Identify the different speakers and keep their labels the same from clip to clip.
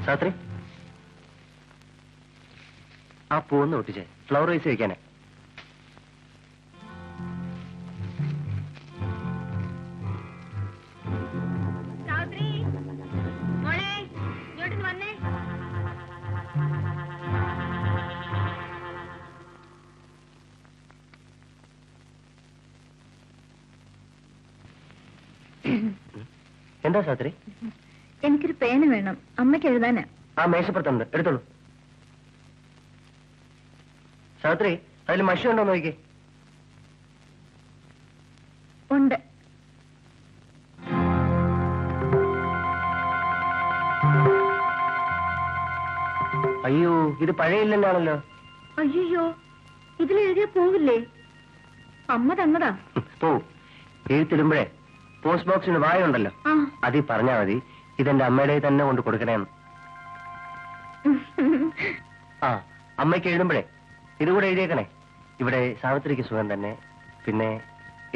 Speaker 1: സാത്രി, ആ പൂന്ന് ഒട്ടിച്ചേ, flower rice വെക്കാനേ. എന്താ സാത്രി?
Speaker 2: എനിക്കൊരു പേന വേണം, അമ്മയ്ക്ക് എഴുതാനാ.
Speaker 1: ആ മേശപ്പുറത്തുണ്ട്, എടുത്തോളൂ. സാത്രി, അതിൽ മഷി ഉണ്ടോ നോക്കിക്കേ.
Speaker 2: ഉണ്ട്.
Speaker 1: അയ്യോ, ഇത് പഴയ ഇല്ലെന്നാണല്ലോ.
Speaker 2: അയ്യോ, ഇതിലെഴുതിയാ പോകില്ലേ? അമ്മ തന്നതാ.
Speaker 1: പോവും. എഴുത്തിടുമ്പോഴേ പോസ്റ്റ് ബോക്സിന് വായ ഉണ്ടല്ലോ, അതിൽ പറഞ്ഞാ മതി ഇതെന്റെ അമ്മയുടെ തന്നെ കൊണ്ട് കൊടുക്കണേന്ന്. ആ, അമ്മയ്ക്ക് എഴുതുമ്പോഴേ ഇതുകൂടെ എഴുതിയേക്കണേ. ഇവിടെ സാവിത്രിക്ക് സുഖം തന്നെ, പിന്നെ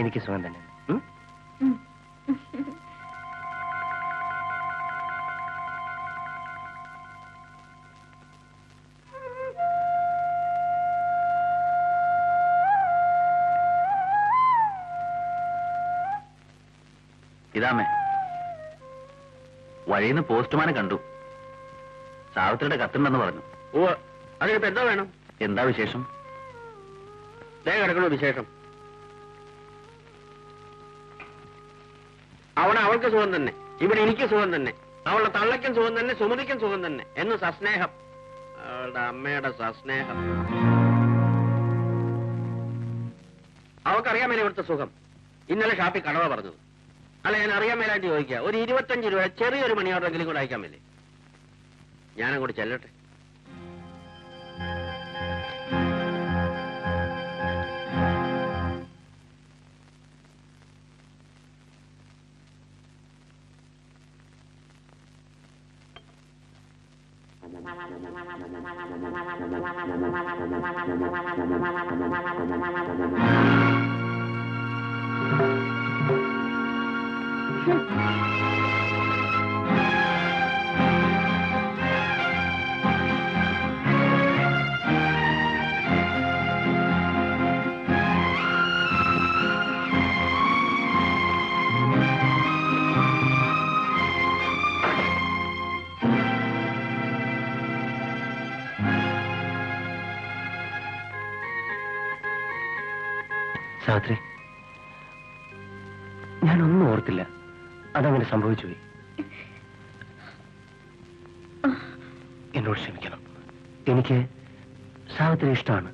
Speaker 1: എനിക്ക് സുഖം തന്നെ.
Speaker 3: ഇതാമേ, വഴിന്ന് പോസ്റ്റ്മാനെ കണ്ടു. സാവിത്രിയുടെ കത്തുണ്ടെന്ന് പറഞ്ഞു.
Speaker 4: ഓ, അതിനിപ്പോ എന്താ വേണം?
Speaker 3: എന്താ വിശേഷം?
Speaker 4: കിടക്കണോ വിശേഷം? അവിടെ അവൾക്ക് സുഖം തന്നെ, ഇവിടെ എനിക്ക് സുഖം തന്നെ, അവളുടെ തള്ളയ്ക്കും സുഖം തന്നെ, സുമതിക്കും സുഖം തന്നെ എന്ന് സസ്നേഹം. അവളുടെ അമ്മയുടെ സസ്നേഹം. അവൾക്കറിയാൻ മേലെ ഇവിടുത്തെ സുഖം. ഇന്നലെ ഷാപ്പിൽ കടവ പറഞ്ഞത്. അല്ല, ഞാൻ അറിയാൻ മേലായിട്ട് ചോദിക്കുക, ഒരു 25 രൂപ ചെറിയൊരു മണി ഓർഡറെങ്കിലും കൂടെ അയക്കാൻ മേലേ? ഞാനങ്ങോട്ട് ചെല്ലട്ടെ.
Speaker 1: സാവിത്രി, ഞാനൊന്നും ഓർത്തില്ല, അതങ്ങനെ സംഭവിച്ചുപോയി. എന്നോട് ക്ഷമിക്കണം. എനിക്ക് സാവിത്രി ഇഷ്ടമാണ്,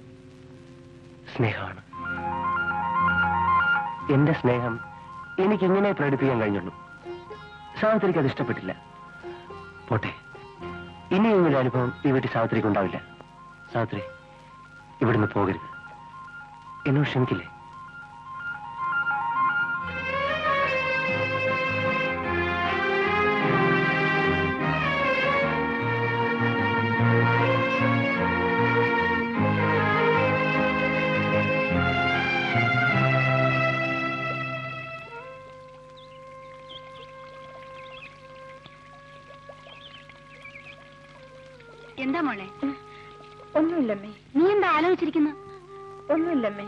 Speaker 1: സ്നേഹമാണ്. എന്റെ സ്നേഹം എനിക്കിങ്ങനെ പ്രകടിപ്പിക്കാൻ കഴിഞ്ഞുള്ളൂ. സാവിത്രിക്ക് അത് ഇഷ്ടപ്പെട്ടില്ല. പോട്ടെ, ഇനിയും ഒരു അനുഭവം ഈ വീട്ടിൽ സാവിത്രിക്ക് ഉണ്ടാവില്ല. സാവിത്രി, ഇവിടുന്ന് പോകരുത്. എന്നോട് ക്ഷമിക്കില്ലേ?
Speaker 2: എന്താ മോളെ? ഒന്നുമില്ലമ്മേ. നീ എന്താ ആലോചിച്ചിരിക്കുന്ന? ഒന്നുമില്ലമ്മേ.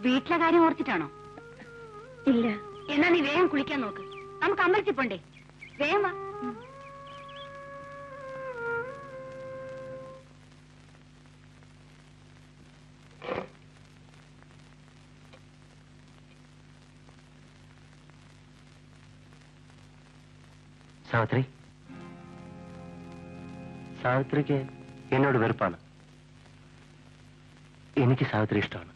Speaker 2: വീട്ടിലെ കാര്യം ഓർത്തിട്ടാണോ? ഇല്ല. എന്നാ നീ വേഗം കുളിക്കാൻ നോക്ക്. നമുക്ക് അമ്പലത്തിൽ പോണ്ടേ? വേഗം വാ.
Speaker 1: സാവിത്രി, സാവിത്രിക്ക് എന്നോട് വെറുപ്പാണ്. എനിക്ക് സാവിത്രി ഇഷ്ടമാണ്.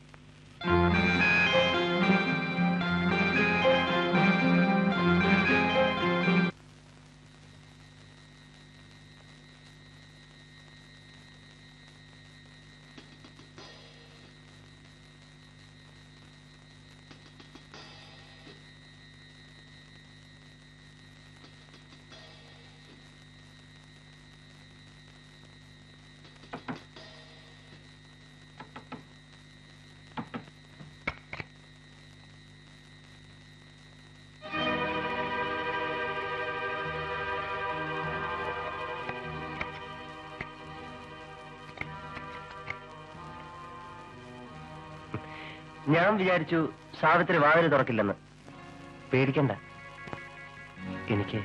Speaker 1: ഞാൻ വിചാരിച്ചു സാവിത്രി വാതിൽ തുറക്കില്ലെന്ന്. പേടിക്കണ്ട, എനിക്ക്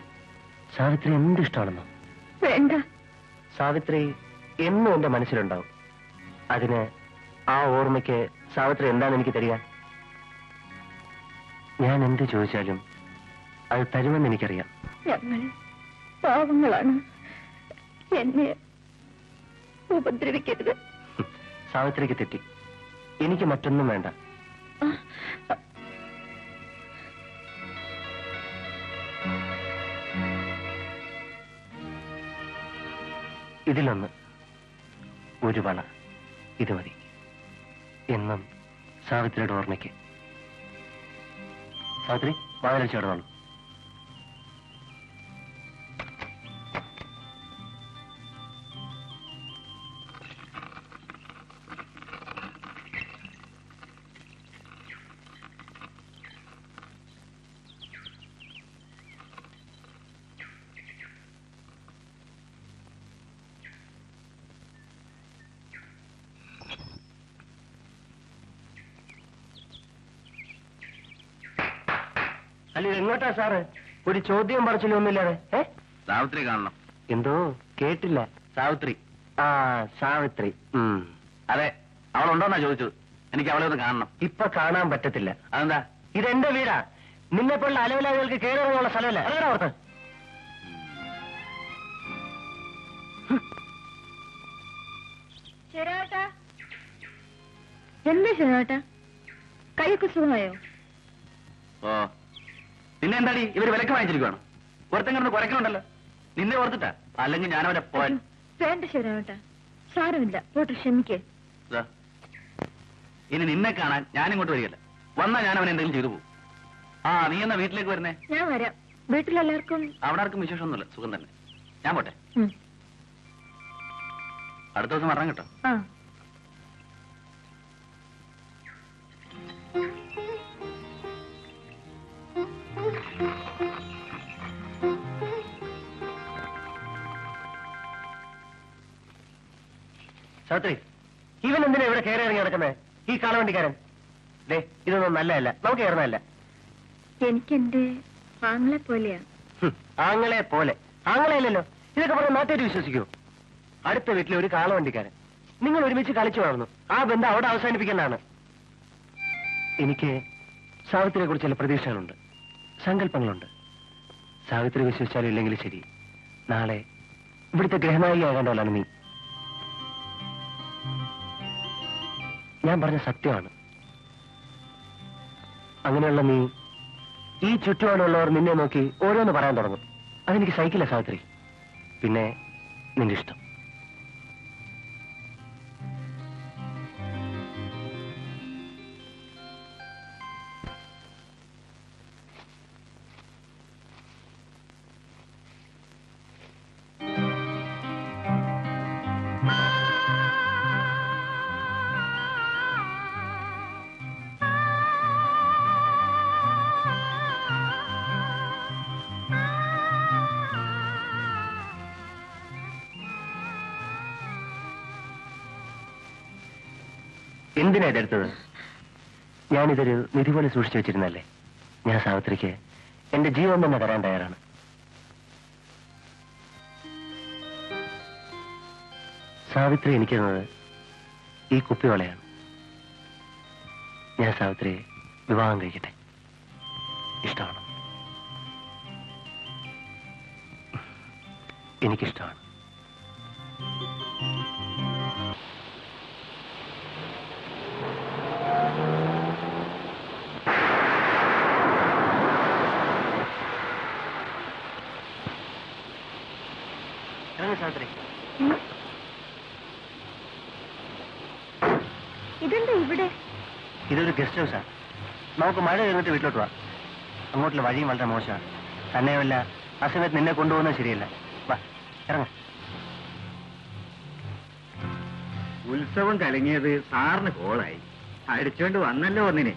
Speaker 1: സാവിത്രി എന്തിഷ്ടമാണെന്നോ.
Speaker 2: വേണ്ട.
Speaker 1: സാവിത്രി എന്നും എന്റെ മനസ്സിലുണ്ടാവും. അതിന് ആ ഓർമ്മയ്ക്ക് സാവിത്രി എന്താണ് എനിക്ക് തരിക? ഞാൻ എന്ത് ചോദിച്ചാലും അത് തരുമെന്ന് എനിക്കറിയാം.
Speaker 2: ഞങ്ങൾ പാവങ്ങളാണ്, എന്നെ ഉപദ്രവിക്കരുത്.
Speaker 1: സാവിത്രിക്ക് തെറ്റി. എനിക്ക് മറ്റൊന്നും വേണ്ട. ഇതിലൊന്ന്, ഒരു വള, ഇത് മതി. എന്നും സാവിത്രിയുടെ ഓർമ്മയ്ക്ക്. സാവിത്രി, വാതിൽ ചേർന്നോളൂ. അല്ല, എങ്ങോട്ടാ സാറ്? ഒരു ചോദ്യം പറച്ചിലും ഒന്നുമില്ലാതെ.
Speaker 4: സാവിത്രി കാണണം.
Speaker 1: എന്തോ കേട്ടില്ല.
Speaker 4: സാവിത്രി.
Speaker 1: ആ, സാവിത്രി.
Speaker 4: അതെ, അവളുണ്ടോന്നാ ചോദിച്ചത്. എനിക്ക് അവളെ ഒന്ന് കാണണം.
Speaker 1: ഇപ്പൊ കാണാൻ പറ്റത്തില്ല.
Speaker 4: അതെന്താ?
Speaker 1: ഇതെന്റെ വീടാ. നിന്നെപ്പോലുള്ള അലവലാദികൾക്ക് കയറുള്ള സ്ഥലമല്ല. അതേടാ ഓർത്ത്.
Speaker 2: എന്താ ശരിയാട്ടാ? കൈയൊക്കെ സുഖമായോ?
Speaker 4: ഓ, പിന്നെ എന്താടി ഇവര് വിലക്ക് വാങ്ങിച്ചിരിക്കുവാണ്? ഒരുത്തൻ കിടന്ന് കുരക്കലുണ്ടല്ലോ. നിന്നെ ഓർത്തിട്ടാ, അല്ലെങ്കിൽ ഞാനവരെ പോയാൽ.
Speaker 2: വേണ്ട ശരിയാട്ടാ, സാരമില്ല, പോട്ടെ, ക്ഷമിക്കേ.
Speaker 4: ഇനി നിന്നെ കാണാൻ ഞാനിങ്ങോട്ട് വരികയല്ല. വന്നാ ഞാൻ അവനെ എന്തെങ്കിലും ചെയ്തു പോകും. ആ, നീ എന്നാ വീട്ടിലേക്ക് വരുന്നേ?
Speaker 2: ഞാൻ വരാം. വീട്ടിലെല്ലാവർക്കും?
Speaker 4: അവിടെ ആർക്കും വിശേഷമൊന്നുമില്ല, സുഖം തന്നെ. ഞാൻ പോട്ടെ. അടുത്ത ദിവസം വരണം കേട്ടോ.
Speaker 2: ആ.
Speaker 1: സാവിത്രി, ഇവൻ എന്തിനാ ഇവിടെ കയറി ഇറങ്ങി നടക്കുന്നത്? ഈ കാളവണ്ടിക്കാരൻ. ദേ, ഇതൊന്നും നല്ലതല്ല, നമുക്ക് കയറുന്നതല്ല.
Speaker 2: എനിക്കെന്റെ ആങ്ങളെ പോലെയാ.
Speaker 1: ആങ്ങളെ പോലെ? ആങ്ങളെയല്ലല്ലോ. ഇതൊക്കെ പറഞ്ഞ നാട്ടുകാർ വിശ്വസിക്കൂ? അടുത്ത വീട്ടിലെ ഒരു കാളവണ്ടിക്കാരൻ. നിങ്ങൾ ഒരുമിച്ച് കളിച്ചു വളർന്നു. ആ ബന്ധം അവിടെ അവസാനിപ്പിക്കുന്നതാണ്. എനിക്ക് സാവിത്രിയെ കുറിച്ച് ചില പ്രതീക്ഷകളുണ്ട്, സങ്കല്പങ്ങളുണ്ട്. സാവിത്രി വിശ്വസിച്ചാലും ഇല്ലെങ്കിലും ശരി, നാളെ ഇവിടുത്തെ ഗ്രഹനായികയാകേണ്ടവളാണ് നീ. ഞാൻ പറഞ്ഞ സത്യമാണ്. അങ്ങനെയുള്ള നീ ഈ ചുറ്റുപാടുള്ളവർ നിന്നെ നോക്കി ഓരോന്ന് പറയാൻ തുടങ്ങും. അതെനിക്ക് സഹിക്കില്ല സാവിത്രി. പിന്നെ നിന്റെ ഇഷ്ടം. എന്തിനാ ഇതെടുത്തത്? ഞാനിതൊരു നിധി പോലെ സൂക്ഷിച്ചു വെച്ചിരുന്നല്ലേ. ഞാൻ സാവിത്രിക്ക് എന്റെ ജീവൻ തന്നെ തരാൻ തയ്യാറാണ്. സാവിത്രി എനിക്കുന്നത് ഈ കുപ്പിവളയാണ്. ഞാൻ സാവിത്രിയെ വിവാഹം കഴിക്കട്ടെ. ഇഷ്ടമാണ്. എനിക്കിഷ്ടമാണ്. സാവിത്രി,
Speaker 2: ഇതെന്താ ഇവിടെ?
Speaker 1: ഇതൊരു ഗസ്റ്റ് ഹൗസാ. നമുക്ക് മഴ കഴിഞ്ഞിട്ട് വീട്ടിലോട്ട് പോവാം. അങ്ങോട്ടുള്ള വഴിയും വളരെ മോശമാണ്. തന്നെയുമല്ല, ആ സമയത്ത് നിന്നെ കൊണ്ടുപോകുന്നത് ശരിയല്ല. വാ, ഇറങ്ങ.
Speaker 3: ഉത്സവം കലങ്ങിയത് സാറിന് കോളായി. അടിച്ചോണ്ട് വന്നല്ലോ ഒന്നിനെ.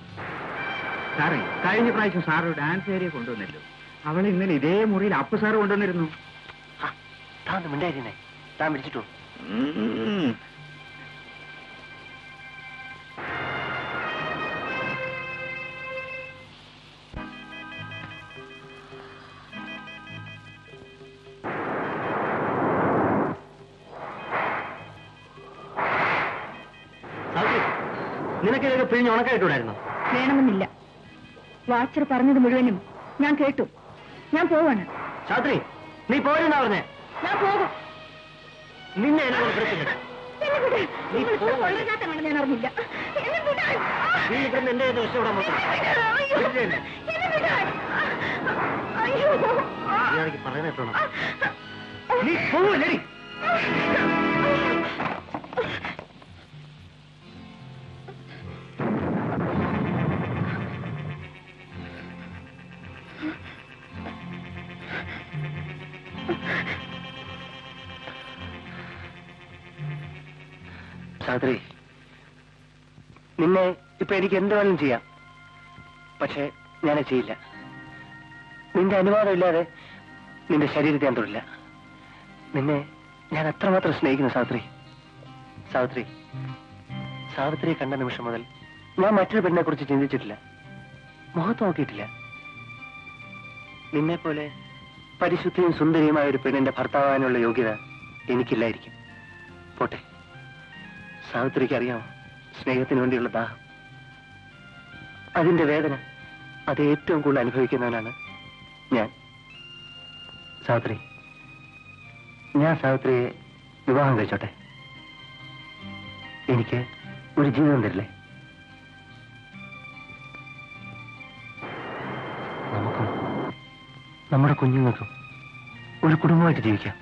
Speaker 3: സാറേ, കഴിഞ്ഞ പ്രാവശ്യം സാറ് ഡാൻസ് ഏരിയ കൊണ്ടുവന്നല്ലോ. അവളെ ഇന്നലെ ഇതേ മുറിയിൽ അപ്പു സാറ് കൊണ്ടുവന്നിരുന്നു.
Speaker 1: താൻ മിണ്ടായിരുന്നേ, താൻ വിളിച്ചിട്ടു. നിനക്ക് ഇതൊക്കെ പിഴിഞ്ഞ് ഉണക്കായിട്ടൂടായിരുന്നു?
Speaker 2: വേണമെന്നില്ല. വാച്ചർ പറഞ്ഞത് മുഴുവനും ഞാൻ കേട്ടു. ഞാൻ പോവാണ്.
Speaker 1: സാവിത്രി, നീ പോരെന്നാ പറഞ്ഞേ?
Speaker 2: ഞാൻ പോകും.
Speaker 1: നിന്നെ എന്നെ വിളിച്ചില്ല.
Speaker 2: ഞാൻ അറിഞ്ഞില്ല.
Speaker 1: നീ ഇവിടുന്ന് എന്റെ രക്ഷപ്പെടാൻ പറയുന്നോ? നീ പോവല്ലേ? സാവിത്രി, നിന്നെ ഇപ്പൊ എനിക്ക് എന്ത് വേണം ചെയ്യാം. പക്ഷെ ഞാനത് ചെയ്യില്ല. നിന്റെ അനുവാദം ഇല്ലാതെ നിന്റെ ശരീരത്തെ ഞാൻ തൊടില്ല. നിന്നെ ഞാൻ അത്രമാത്രം സ്നേഹിക്കുന്നു സാവിത്രി. സാവിത്രി, സാവിത്രിയെ കണ്ട നിമിഷം മുതൽ ഞാൻ മറ്റൊരു പെണ്ണിനെ കുറിച്ച് ചിന്തിച്ചിട്ടില്ല, മുഖത്ത് നോക്കിയിട്ടില്ല. നിന്നെ പോലെ പരിശുദ്ധിയും സുന്ദരിയുമായ ഒരു പെണ്ണിന്റെ ഭർത്താവാനുള്ള യോഗ്യത എനിക്കില്ലായിരിക്കും. പോട്ടെ, സാവിത്രിക്ക് അറിയാമോ സ്നേഹത്തിന് വേണ്ടിയുള്ള ദാഹം, അതിന്റെ വേദന അത് ഏറ്റവും കൂടുതൽ അനുഭവിക്കുന്നവനാണ് ഞാൻ. സാവിത്രി, ഞാൻ സാവിത്രിയെ വിവാഹം കഴിച്ചോട്ടെ? എനിക്ക് ഒരു ജീവിതം തരില്ലേ? നമുക്കും നമ്മുടെ കുഞ്ഞുങ്ങൾക്കും ഒരു കുടുംബമായിട്ട് ജീവിക്കാം.